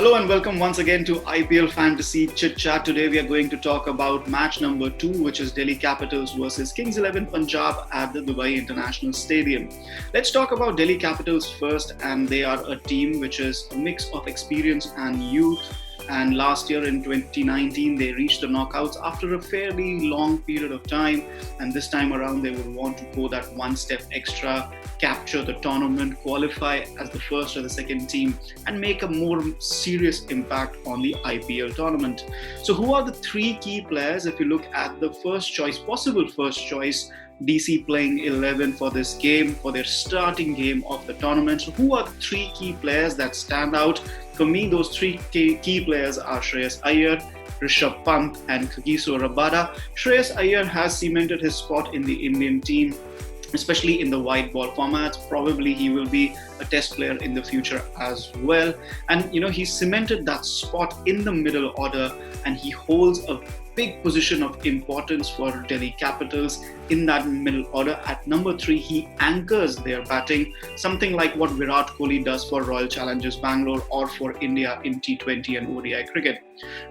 Hello and welcome once again to IPL Fantasy ChitChat. Today we are going to talk about match number 2, which is Delhi Capitals versus Kings XI Punjab at the Dubai International Stadium. Let's talk about Delhi Capitals first, and they are a team which is a mix of experience and youth. And last year in 2019, they reached the knockouts after a fairly long period of time. And this time around, they will want to go that one step extra, capture the tournament, qualify as the first or the second team, and make a more serious impact on the IPL tournament. So who are the three key players? If you look at the possible first choice, DC playing 11 for this game, for their starting game of the tournament. So who are the three key players that stand out? For me, those three key players are Shreyas Iyer, Rishabh Pant and Kagiso Rabada. Shreyas Iyer has cemented his spot in the Indian team, especially in the white ball formats. Probably he will be a test player in the future as well. And he's cemented that spot in the middle order, and he holds a big position of importance for Delhi Capitals in that middle order. At number 3, he anchors their batting, something like what Virat Kohli does for Royal Challengers Bangalore or for India in T20 and ODI cricket.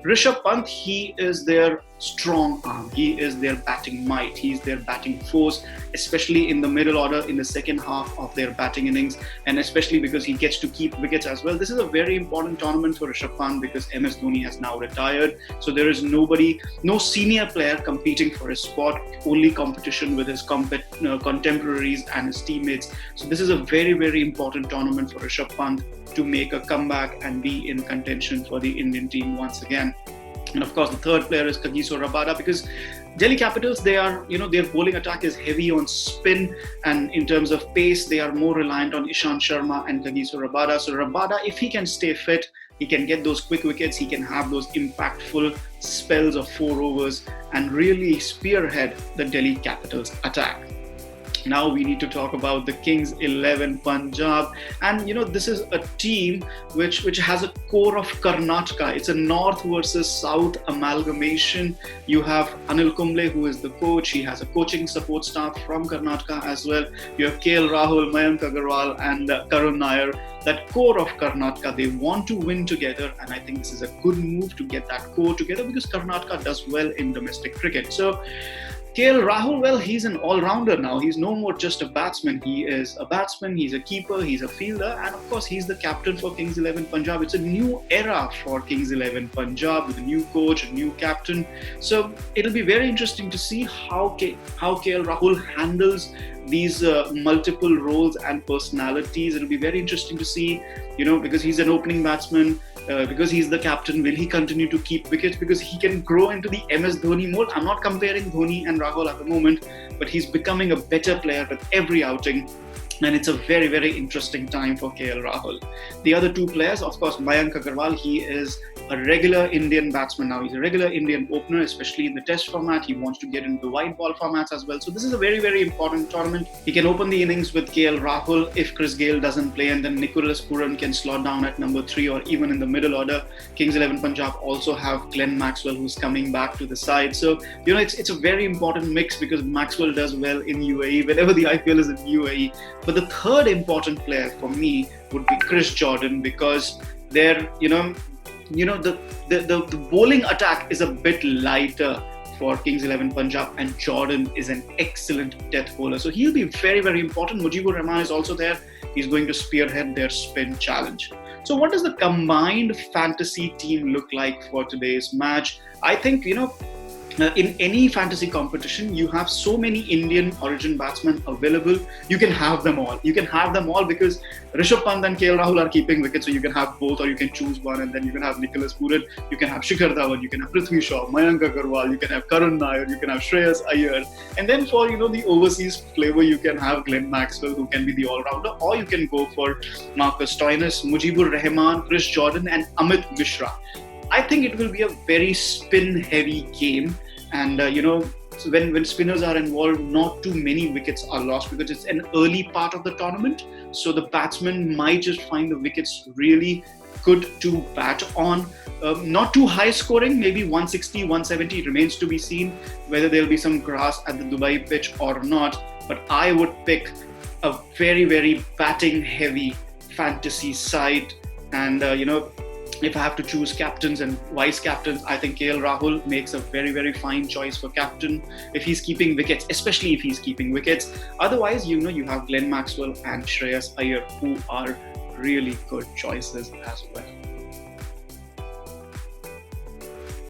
Rishabh Pant, he is their strong arm. He is their batting might. He's their batting force, especially in the middle order in the second half of their batting innings, and especially because he gets to keep wickets as well. This is a very important tournament for Rishabh Pant because MS Dhoni has now retired. So there is no senior player competing for his spot, only competition with his contemporaries and his teammates. So this is a very, very important tournament for Rishabh Pant to make a comeback and be in contention for the Indian team once again. And of course, the third player is Kagiso Rabada, because Delhi Capitals, their bowling attack is heavy on spin, and in terms of pace, they are more reliant on Ishant Sharma and Kagiso Rabada. So Rabada, if he can stay fit, he can get those quick wickets, he can have those impactful spells of 4 overs and really spearhead the Delhi Capitals attack. Now we need to talk about the Kings XI Punjab, and this is a team which has a core of Karnataka. It's a north versus south amalgamation. You have Anil Kumble, who is the coach. He has a coaching support staff from Karnataka as well. You have KL Rahul, Mayank Agarwal and Karun Nair. That core of Karnataka, they want to win together, and I think this is a good move to get that core together because Karnataka does well in domestic cricket. So KL Rahul, well, he's an all-rounder now. He's no more just a batsman. He is a batsman, he's a keeper, he's a fielder, and of course, he's the captain for Kings XI Punjab. It's a new era for Kings XI Punjab with a new coach, a new captain. So it'll be very interesting to see how KL Rahul handles these multiple roles and personalities. It'll be very interesting to see, because he's an opening batsman, because he's the captain, will he continue to keep wickets? Because he can grow into the MS Dhoni mold. I'm not comparing Dhoni and Rahul at the moment, but he's becoming a better player with every outing. And it's a very, very interesting time for KL Rahul. The other two players, of course, Mayank Agarwal, he is a regular Indian batsman now. He's a regular Indian opener, especially in the test format. He wants to get into the white ball formats as well. So this is a very, very important tournament. He can open the innings with KL Rahul if Chris Gayle doesn't play, and then Nicholas Pooran can slot down at number 3 or even in the middle order. Kings XI Punjab also have Glenn Maxwell, who's coming back to the side. So, it's a very important mix because Maxwell does well in UAE, whenever the IPL is in UAE. But the third important player for me would be Chris Jordan, because they're, the bowling attack is a bit lighter for Kings XI Punjab, and Jordan is an excellent death bowler. So he'll be very, very important. Mujibur Rahman is also there. He's going to spearhead their spin challenge. So what does the combined fantasy team look like for today's match? I think, in any fantasy competition, you have so many Indian origin batsmen available. You can have them all. You can have them all because Rishabh Pant and KL Rahul are keeping wickets, so you can have both, or you can choose one, and then you can have Nicholas Pooran, you can have Shikhar Dhawan, you can have Prithvi Shaw, Mayank Agarwal, you can have Karun Nair, you can have Shreyas Iyer, and then for the overseas flavor, you can have Glenn Maxwell, who can be the all-rounder, or you can go for Marcus Stoinis, Mujibur Rahman, Chris Jordan, and Amit Mishra. I think it will be a very spin-heavy game. And, so when spinners are involved, not too many wickets are lost because it's an early part of the tournament. So the batsmen might just find the wickets really good to bat on. Not too high scoring, maybe 160, 170, remains to be seen whether there'll be some grass at the Dubai pitch or not. But I would pick a very, very batting heavy fantasy side. And, if I have to choose captains and vice captains, I think KL Rahul makes a very, very fine choice for captain if he's keeping wickets, especially if he's keeping wickets. Otherwise, you have Glenn Maxwell and Shreyas Iyer, who are really good choices as well.